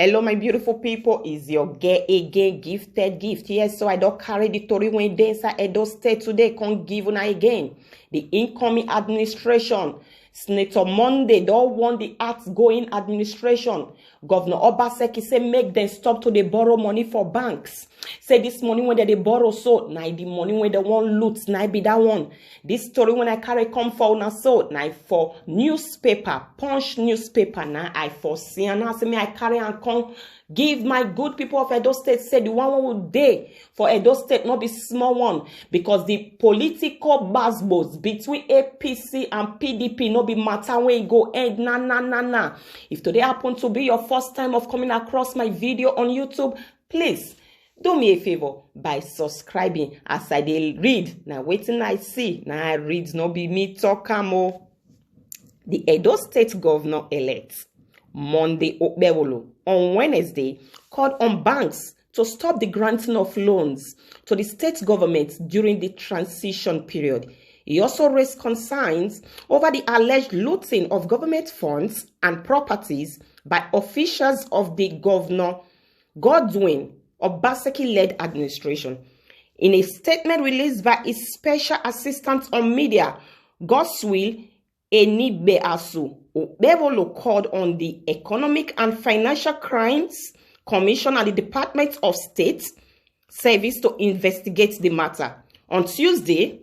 Hello, my beautiful people. Is your girl again gifted gift? Yes, so I don't carry the story when they inside Edo State today. Can't give una again. The incoming administration, Senator Monday, don't want the outgoing administration. Governor Obaseki say make them stop to they borrow money for banks. Say this money when they borrow so now the money when they want loot now be that one. This story when I carry come for una so now for newspaper, Punch newspaper now I foresee and now say me I carry and come give my good people of Edo State say the one will day for Edo State not be small one because the political basbos between APC and PDP no be matter when it go end na. If today happen to be your first time of coming across my video on YouTube, please do me a favor by subscribing as I dey read. Now waiting I see. Now I read no be me talk more. The Edo State governor elect Monday Okpebholo on Wednesday called on banks to stop the granting of loans to the state government during the transition period. He also raised concerns over the alleged looting of government funds and properties by officials of the Governor Godwin Obaseki-led administration. In a statement released by his special assistant on media, Godswill Enibeasu, Okpebholo called on the Economic and Financial Crimes Commission and the Department of State Service to investigate the matter. On Tuesday,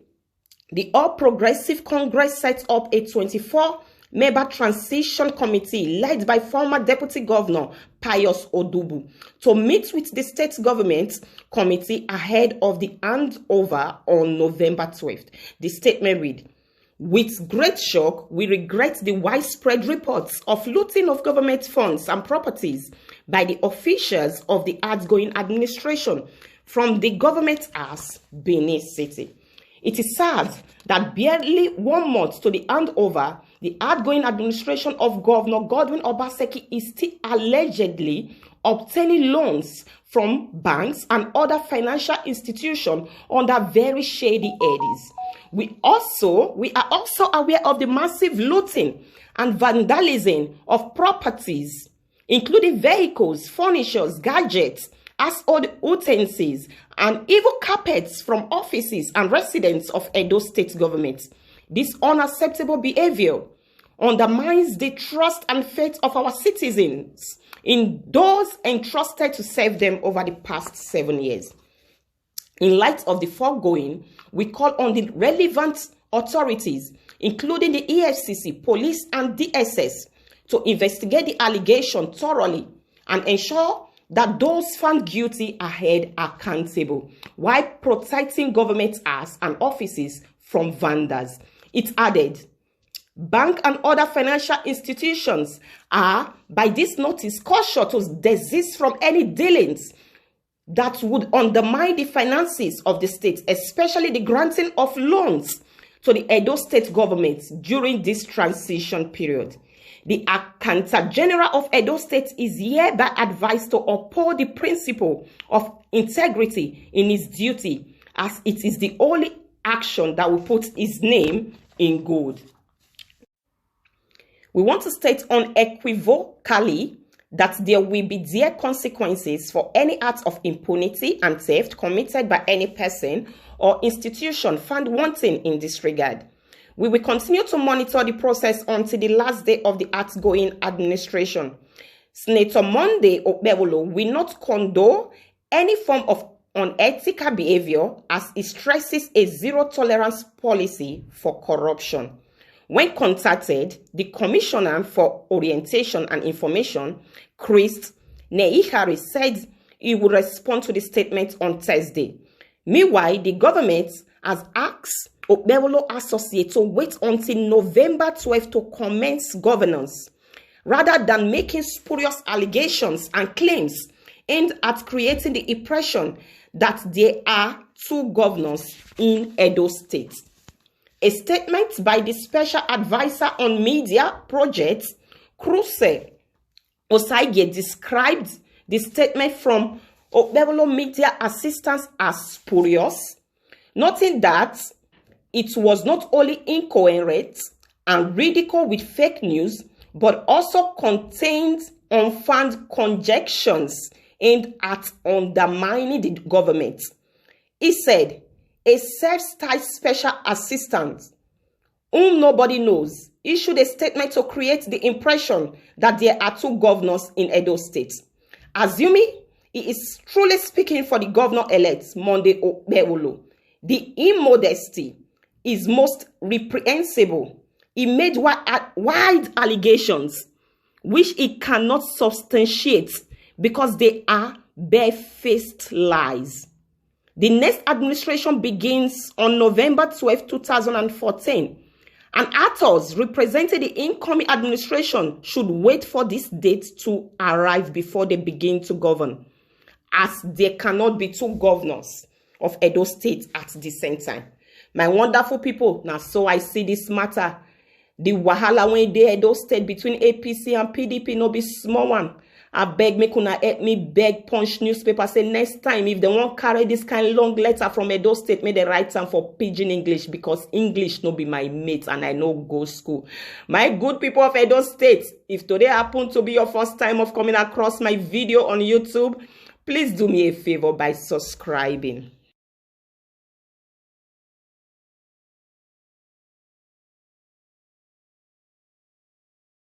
the All Progressive Congress set up a 24-member transition committee led by former Deputy Governor Pius Odubu to meet with the state government committee ahead of the handover on November 12th. The statement read, "With great shock, we regret the widespread reports of looting of government funds and properties by the officials of the outgoing administration from the government as Benin City. It is sad that barely 1 month to the handover, the outgoing administration of Governor Godwin Obaseki is still allegedly obtaining loans from banks and other financial institutions under very shady headings. We are also aware of the massive looting and vandalism of properties, including vehicles, furniture, gadgets, household utensils, and even carpets from offices and residents of Edo State government. This unacceptable behavior undermines the trust and faith of our citizens in those entrusted to serve them over the past 7 years. In light of the foregoing, we call on the relevant authorities, including the EFCC, police, and DSS, to investigate the allegation thoroughly and ensure that those found guilty are held accountable while protecting government assets and offices from vandals." It added, "Bank and other financial institutions are, by this notice, cautioned to desist from any dealings that would undermine the finances of the state, especially the granting of loans to the Edo State government during this transition period. The Accountant General of Edo State is hereby advised to uphold the principle of integrity in his duty, as it is the only action that will put his name in good." We want to state unequivocally that there will be dire consequences for any act of impunity and theft committed by any person or institution found wanting in this regard. We will continue to monitor the process until the last day of the outgoing administration. Senator Monday Okpebholo will not condone any form of unethical behavior as he stresses a zero-tolerance policy for corruption. When contacted, the Commissioner for Orientation and Information, Chris Neihari, said he would respond to the statement on Thursday. Meanwhile, the government has asked Okpebholo associates to wait until November 12th to commence governance, rather than making spurious allegations and claims aimed at creating the impression that there are two governors in Edo State. A statement by the Special Advisor on Media Projects, Kruse Osaige, described the statement from Okpebholo media assistants as spurious, noting that it was not only incoherent and ridiculed with fake news, but also contained unfounded conjectures aimed at undermining the government. He said, a self-styled special assistant whom nobody knows issued a statement to create the impression that there are two governors in Edo State. Assuming he is truly speaking for the governor-elect, Monday Okpebholo, the immodesty is most reprehensible. He made wide allegations which he cannot substantiate because they are barefaced lies. The next administration begins on November 12, 2014, and actors representing the incoming administration should wait for this date to arrive before they begin to govern, as there cannot be two governors of Edo State at the same time. My wonderful people, now so I see this matter. The wahala when they Edo State between APC and PDP no be small one. I beg me kuna help me beg Punch newspaper say next time if they won't carry this kind of long letter from Edo State, may they write them for pidgin English, because English no be my mate and I no go school. My good people of Edo State, if today happen to be your first time of coming across my video on YouTube, please do me a favor by subscribing.